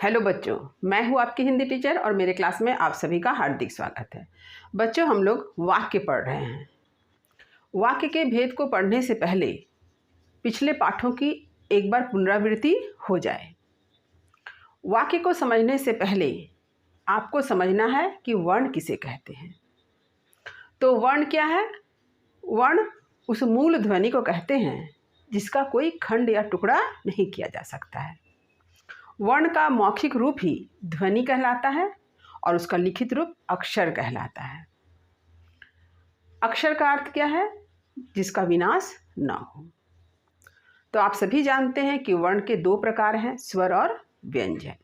Hello बच्चों, मैं हूँ आपकी हिंदी टीचर और मेरे क्लास में आप सभी का हार्दिक स्वागत है। बच्चों, हम लोग वाक्य पढ़ रहे हैं। वाक्य के भेद को पढ़ने से पहले पिछले पाठों की एक बार पुनरावृत्ति हो जाए। वाक्य को समझने से पहले आपको समझना है कि वर्ण किसे कहते हैं। तो वर्ण क्या है? वर्ण उस मूल ध्वनि को कहते हैं जिसका कोई खंड या टुकड़ा नहीं किया जा सकता है। वर्ण का मौखिक रूप ही ध्वनि कहलाता है और उसका लिखित रूप अक्षर कहलाता है। अक्षर का अर्थ क्या है? जिसका विनाश न हो। तो आप सभी जानते हैं कि वर्ण के दो प्रकार हैं, स्वर और व्यंजन।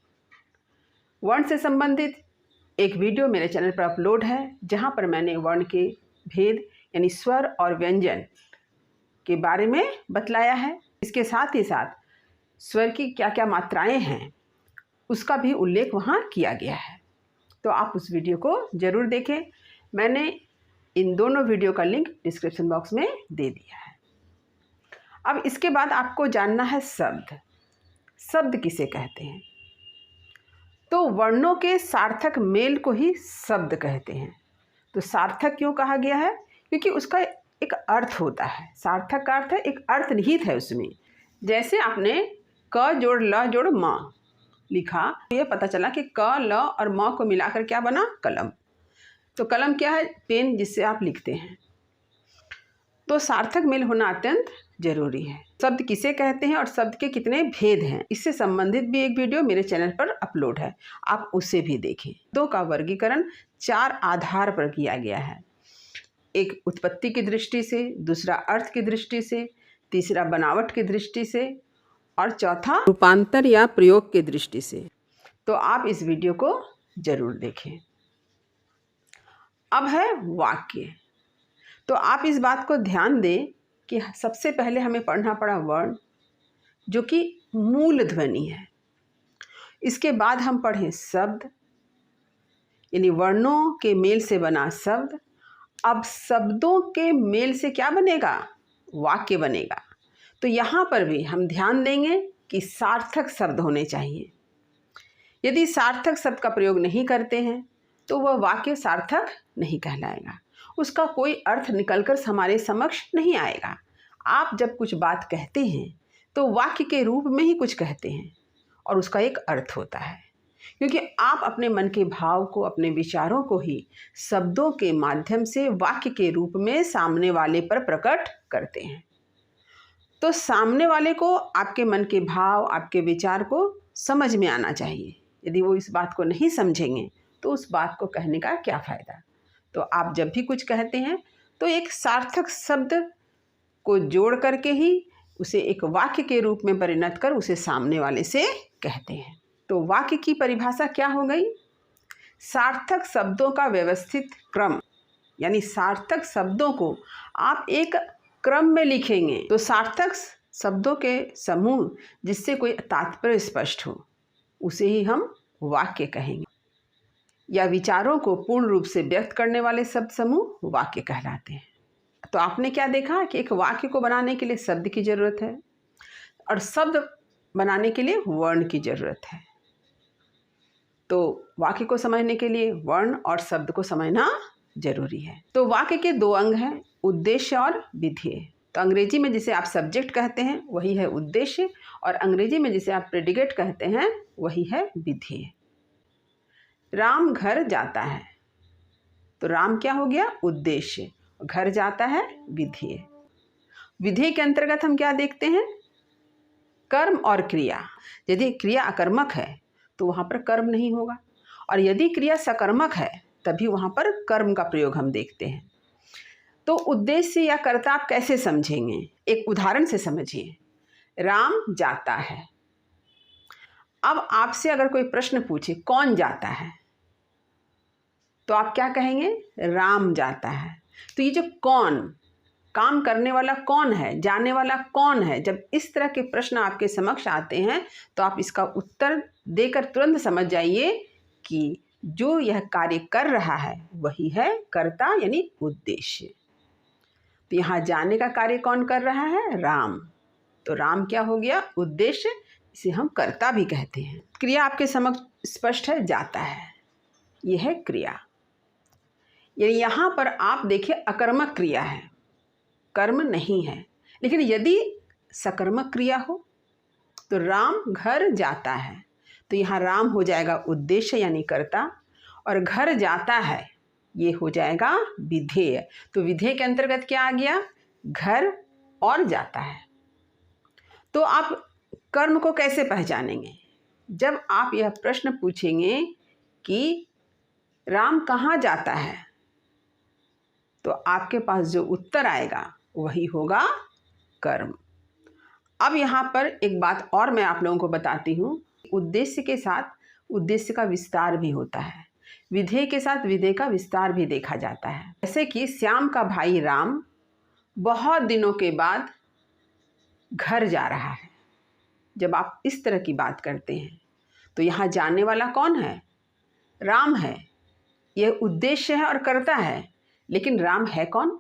वर्ण से संबंधित एक वीडियो मेरे चैनल पर अपलोड है, जहां पर मैंने वर्ण के भेद यानी स्वर और व्यंजन के बारे में बतलाया है। इसके साथ ही साथ स्वर की क्या क्या मात्राएं हैं उसका भी उल्लेख वहाँ किया गया है। तो आप उस वीडियो को ज़रूर देखें। मैंने इन दोनों वीडियो का लिंक डिस्क्रिप्शन बॉक्स में दे दिया है। अब इसके बाद आपको जानना है शब्द। शब्द किसे कहते हैं? तो वर्णों के सार्थक मेल को ही शब्द कहते हैं। तो सार्थक क्यों कहा गया है? क्योंकि उसका एक अर्थ होता है। सार्थक का अर्थ है, एक अर्थ निहित है उसमें। जैसे आपने क जोड़ ल जोड़ म लिखा, ये पता चला कि क ल और म को मिलाकर क्या बना? कलम। तो कलम क्या है? पेन जिससे आप लिखते हैं। तो सार्थक मेल होना अत्यंत जरूरी है। शब्द किसे कहते हैं और शब्द के कितने भेद हैं, इससे संबंधित भी एक वीडियो मेरे चैनल पर अपलोड है, आप उसे भी देखें। शब्दों का वर्गीकरण 4 आधार पर किया गया है। एक उत्पत्ति की दृष्टि से, दूसरा अर्थ की दृष्टि से, तीसरा बनावट की दृष्टि से और चौथा रूपांतर या प्रयोग की दृष्टि से। तो आप इस वीडियो को जरूर देखें। अब है वाक्य। तो आप इस बात को ध्यान दें कि सबसे पहले हमें पढ़ना पड़ा वर्ण, जो कि मूल ध्वनि है। इसके बाद हम पढ़ें शब्द, यानी वर्णों के मेल से बना शब्द। अब शब्दों के मेल से क्या बनेगा? वाक्य बनेगा। तो यहाँ पर भी हम ध्यान देंगे कि सार्थक शब्द होने चाहिए। यदि सार्थक शब्द का प्रयोग नहीं करते हैं तो वह वाक्य सार्थक नहीं कहलाएगा, उसका कोई अर्थ निकलकर हमारे समक्ष नहीं आएगा। आप जब कुछ बात कहते हैं तो वाक्य के रूप में ही कुछ कहते हैं और उसका एक अर्थ होता है, क्योंकि आप अपने मन के भाव को, अपने विचारों को ही शब्दों के माध्यम से वाक्य के रूप में सामने वाले पर प्रकट करते हैं। तो सामने वाले को आपके मन के भाव, आपके विचार को समझ में आना चाहिए। यदि वो इस बात को नहीं समझेंगे तो उस बात को कहने का क्या फ़ायदा। तो आप जब भी कुछ कहते हैं तो एक सार्थक शब्द को जोड़ करके ही उसे एक वाक्य के रूप में परिणत कर उसे सामने वाले से कहते हैं। तो वाक्य की परिभाषा क्या हो गई? सार्थक शब्दों का व्यवस्थित क्रम, यानी सार्थक शब्दों को आप एक क्रम में लिखेंगे तो सार्थक शब्दों के समूह जिससे कोई तात्पर्य स्पष्ट हो उसे ही हम वाक्य कहेंगे, या विचारों को पूर्ण रूप से व्यक्त करने वाले शब्द समूह वाक्य कहलाते हैं। तो आपने क्या देखा कि एक वाक्य को बनाने के लिए शब्द की जरूरत है और शब्द बनाने के लिए वर्ण की जरूरत है। तो वाक्य को समझने के लिए वर्ण और शब्द को समझना जरूरी है। तो वाक्य के 2 अंग हैं, उद्देश्य और विधेय। तो अंग्रेजी में जिसे आप सब्जेक्ट कहते हैं वही है उद्देश्य, और अंग्रेजी में जिसे आप प्रेडिकेट कहते हैं वही है विधेय। राम घर जाता है, तो राम क्या हो गया? उद्देश्य। घर जाता है विधेय। विधेय के अंतर्गत हम क्या देखते हैं? कर्म और क्रिया। यदि क्रिया अकर्मक है तो वहाँ पर कर्म नहीं होगा, और यदि क्रिया सकर्मक है तभी वहाँ पर कर्म का प्रयोग हम देखते हैं। तो उद्देश्य या कर्ता आप कैसे समझेंगे? एक उदाहरण से समझिए। राम जाता है। अब आपसे अगर कोई प्रश्न पूछे कौन जाता है, तो आप क्या कहेंगे? राम जाता है। तो ये जो कौन, काम करने वाला कौन है, जाने वाला कौन है, जब इस तरह के प्रश्न आपके समक्ष आते हैं तो आप इसका उत्तर देकर तुरंत समझ जाइए कि जो यह कार्य कर रहा है वही है कर्ता, यानी उद्देश्य। तो यहाँ जाने का कार्य कौन कर रहा है? राम। तो राम क्या हो गया? उद्देश्य। इसे हम कर्ता भी कहते हैं। क्रिया आपके समक्ष स्पष्ट है, जाता है, यह है क्रिया। यहाँ पर आप देखिए अकर्मक क्रिया है, कर्म नहीं है। लेकिन यदि सकर्मक क्रिया हो तो राम घर जाता है, तो यहाँ राम हो जाएगा उद्देश्य यानी कर्ता, और घर जाता है ये हो जाएगा विधेय। तो विधेय के अंतर्गत क्या आ गया? घर और जाता है। तो आप कर्म को कैसे पहचानेंगे? जब आप यह प्रश्न पूछेंगे कि राम कहाँ जाता है, तो आपके पास जो उत्तर आएगा वही होगा कर्म। अब यहाँ पर एक बात और मैं आप लोगों को बताती हूँ, उद्देश्य के साथ उद्देश्य का विस्तार भी होता है, विधेय के साथ विधेय का विस्तार भी देखा जाता है। जैसे कि श्याम का भाई राम बहुत दिनों के बाद घर जा रहा है। जब आप इस तरह की बात करते हैं तो यहाँ जाने वाला कौन है? राम है। यह उद्देश्य है और कर्ता है, लेकिन राम है कौन?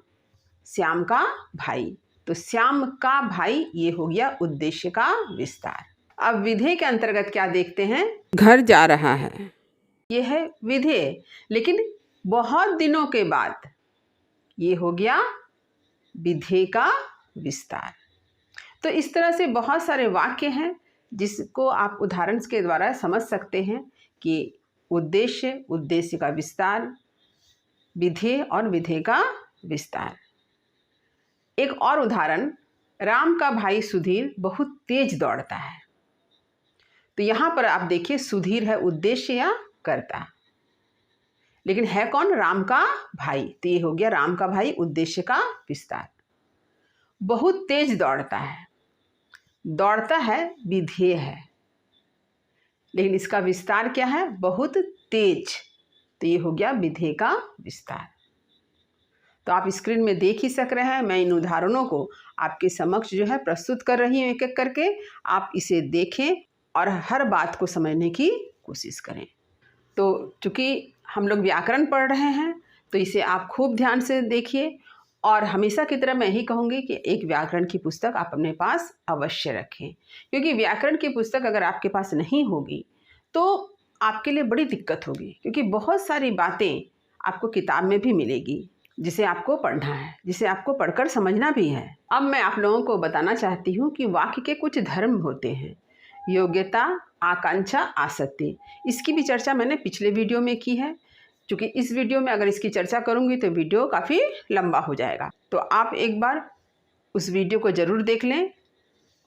श्याम का भाई। तो श्याम का भाई ये हो गया उद्देश्य का विस्तार। अब विधेय के अंतर्गत क्या देखते हैं? घर जा रहा है, ये है विधेय, लेकिन बहुत दिनों के बाद ये हो गया विधेय का विस्तार। तो इस तरह से बहुत सारे वाक्य हैं जिसको आप उदाहरण के द्वारा समझ सकते हैं कि उद्देश्य, उद्देश्य का विस्तार, विधेय और विधेय का विस्तार। एक और उदाहरण, राम का भाई सुधीर बहुत तेज दौड़ता है। तो यहाँ पर आप देखिए सुधीर है उद्देश्य या कर्ता, लेकिन है कौन? राम का भाई। तो ये हो गया राम का भाई उद्देश्य का विस्तार। बहुत तेज दौड़ता है, दौड़ता है विधेय है, लेकिन इसका विस्तार क्या है? बहुत तेज। तो ये हो गया विधेय का विस्तार। तो आप स्क्रीन में देख ही सक रहे हैं, मैं इन उदाहरणों को आपके समक्ष जो है प्रस्तुत कर रही हूँ एक एक करके। आप इसे देखें और हर बात को समझने की कोशिश करें। तो चूँकि हम लोग व्याकरण पढ़ रहे हैं तो इसे आप खूब ध्यान से देखिए, और हमेशा की तरह मैं ही कहूँगी कि एक व्याकरण की पुस्तक आप अपने पास अवश्य रखें, क्योंकि व्याकरण की पुस्तक अगर आपके पास नहीं होगी तो आपके लिए बड़ी दिक्कत होगी, क्योंकि बहुत सारी बातें आपको किताब में भी मिलेगी जिसे आपको पढ़ना है, जिसे आपको पढ़कर समझना भी है। अब मैं आप लोगों को बताना चाहती हूँ कि वाक्य के कुछ धर्म होते हैं, योग्यता, आकांक्षा, आसक्ति। इसकी भी चर्चा मैंने पिछले वीडियो में की है, क्योंकि इस वीडियो में अगर इसकी चर्चा करूँगी तो वीडियो काफ़ी लंबा हो जाएगा। तो आप एक बार उस वीडियो को ज़रूर देख लें,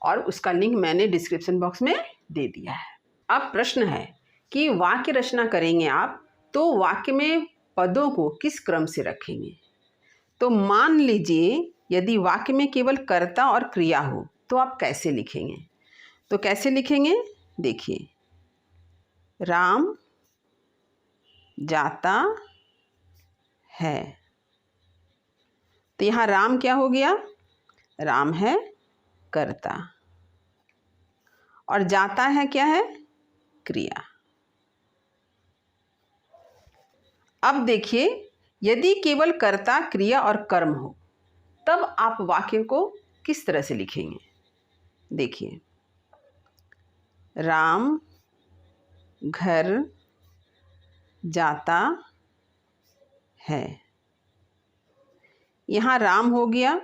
और उसका लिंक मैंने डिस्क्रिप्शन बॉक्स में दे दिया है। अब प्रश्न है कि वाक्य रचना करेंगे आप, तो वाक्य में पदों को किस क्रम से रखेंगे? तो मान लीजिए यदि वाक्य में केवल कर्ता और क्रिया हो तो आप कैसे लिखेंगे? तो कैसे लिखेंगे? देखिए, राम जाता है। तो यहाँ राम क्या हो गया? राम है कर्ता, और जाता है क्या है? क्रिया। अब देखिए, यदि केवल कर्ता, क्रिया और कर्म हो तब आप वाक्य को किस तरह से लिखेंगे? देखिए, राम घर जाता है। यहाँ राम हो गया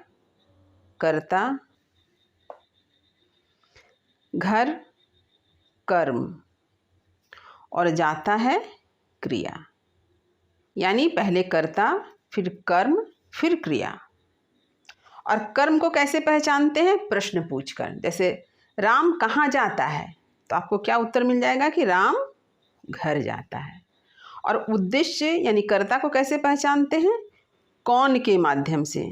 कर्ता, घर कर्म, और जाता है क्रिया। यानी पहले कर्ता, फिर कर्म, फिर क्रिया। और कर्म को कैसे पहचानते हैं? प्रश्न पूछकर। जैसे राम कहाँ जाता है, तो आपको क्या उत्तर मिल जाएगा कि राम घर जाता है। और उद्देश्य यानी कर्ता को कैसे पहचानते हैं? कौन के माध्यम से,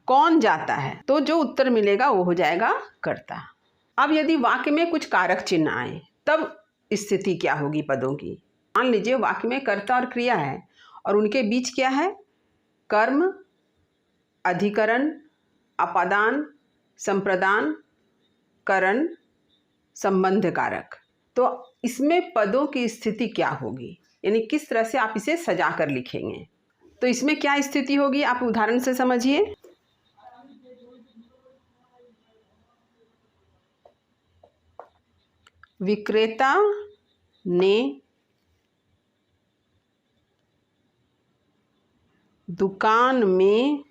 कौन जाता है, तो जो उत्तर मिलेगा वो हो जाएगा कर्ता। अब यदि वाक्य में कुछ कारक चिन्ह आए तब स्थिति क्या होगी पदों की? मान लीजिए वाक्य में कर्ता और क्रिया है और उनके बीच क्या है? कर्म, अधिकरण, अपादान, संप्रदान, करण, संबंध कारक। तो इसमें पदों की स्थिति क्या होगी, यानी किस तरह से आप इसे सजा कर लिखेंगे? तो इसमें क्या स्थिति होगी आप उदाहरण से समझिए। विक्रेता ने दुकान में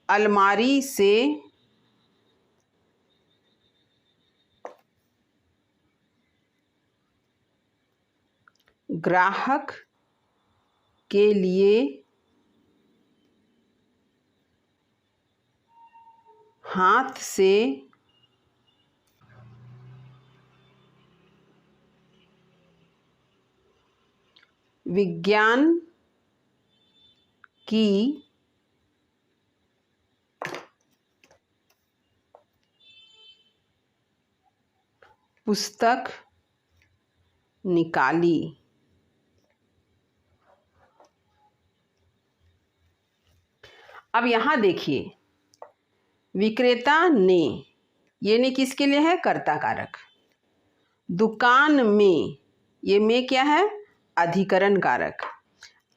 अलमारी से ग्राहक के लिए हाथ से विज्ञान की पुस्तक निकाली। अब यहाँ देखिए, विक्रेता ने, ये ने किसके लिए है? कर्ता कारक। दुकान में, ये में क्या है? अधिकरण कारक।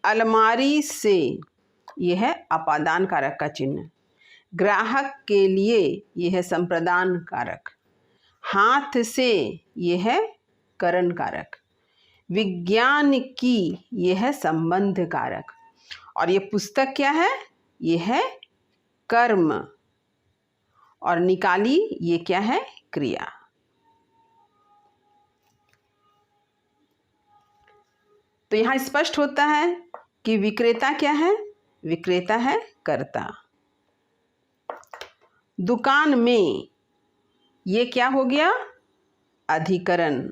अलमारी से, ये है अपादान कारक का चिन्ह। ग्राहक के लिए, ये है संप्रदान कारक। हाथ से, ये है करण कारक। विज्ञान की, ये है संबंध कारक। और ये पुस्तक क्या है? ये है कर्म। और निकाली, ये क्या है? क्रिया। तो यहाँ स्पष्ट होता है कि विक्रेता क्या है? विक्रेता है कर्ता। दुकान में, ये क्या हो गया? अधिकरण।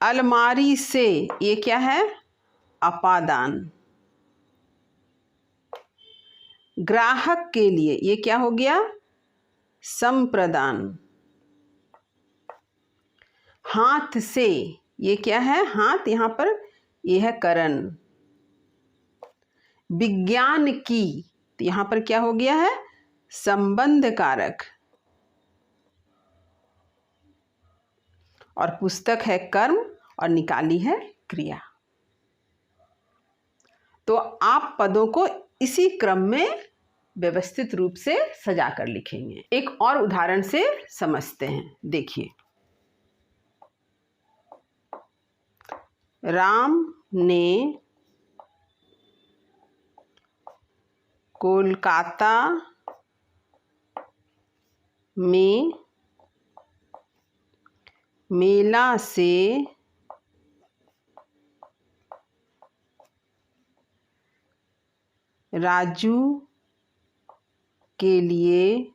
अलमारी से, ये क्या है? अपादान। ग्राहक के लिए, ये क्या हो गया? संप्रदान। हाथ से, ये क्या है? हाथ, यहाँ पर ये है करण। विज्ञान की, तो यहाँ पर क्या हो गया है? संबंध कारक। और पुस्तक है कर्म और निकाली है क्रिया। तो आप पदों को इसी क्रम में व्यवस्थित रूप से सजा कर लिखेंगे। एक और उदाहरण से समझते हैं। देखिए, राम ने कोलकाता में मेला से राजू के लिए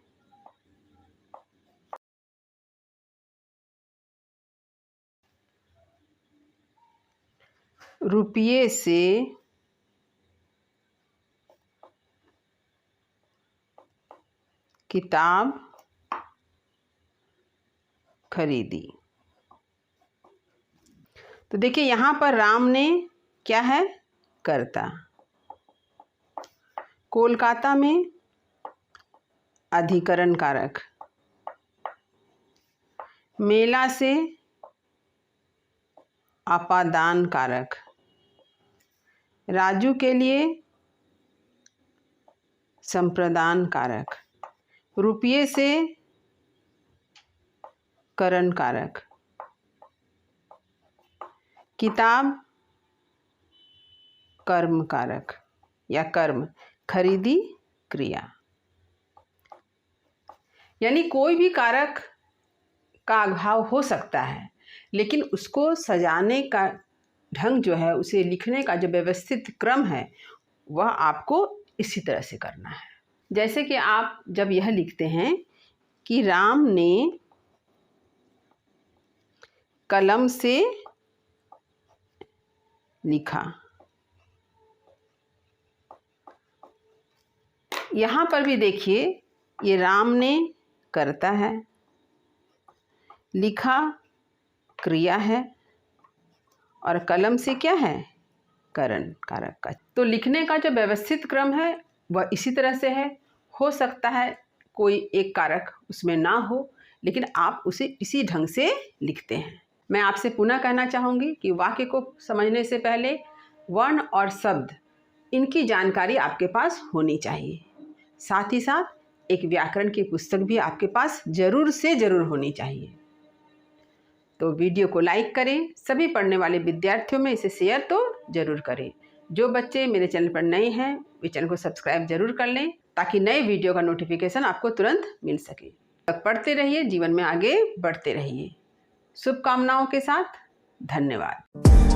रुपये से किताब खरीदी। तो देखिए, यहाँ पर राम ने क्या है? कर्ता। कोलकाता में अधिकरण कारक। मेला से अपादान कारक। राजू के लिए संप्रदान कारक। रुपये से करण कारक। किताब कर्म कारक या कर्म। खरीदी क्रिया। यानी कोई भी कारक का अभाव हो सकता है, लेकिन उसको सजाने का ढंग जो है, उसे लिखने का जो व्यवस्थित क्रम है, वह आपको इसी तरह से करना है। जैसे कि आप जब यह लिखते हैं कि राम ने कलम से लिखा, यहाँ पर भी देखिए, ये राम ने कर्ता है, लिखा क्रिया है, और कलम से क्या है? करण कारक का। तो लिखने का जो व्यवस्थित क्रम है वह इसी तरह से है। हो सकता है कोई एक कारक उसमें ना हो, लेकिन आप उसे इसी ढंग से लिखते हैं। मैं आपसे पुनः कहना चाहूँगी कि वाक्य को समझने से पहले वर्ण और शब्द इनकी जानकारी आपके पास होनी चाहिए। साथ ही साथ एक व्याकरण की पुस्तक भी आपके पास ज़रूर से ज़रूर होनी चाहिए। तो वीडियो को लाइक करें, सभी पढ़ने वाले विद्यार्थियों में इसे शेयर तो ज़रूर करें। जो बच्चे मेरे चैनल पर नए हैं वे चैनल को सब्सक्राइब जरूर कर लें ताकि नए वीडियो का नोटिफिकेशन आपको तुरंत मिल सके। तब पढ़ते रहिए, जीवन में आगे बढ़ते रहिए। शुभकामनाओं के साथ, धन्यवाद।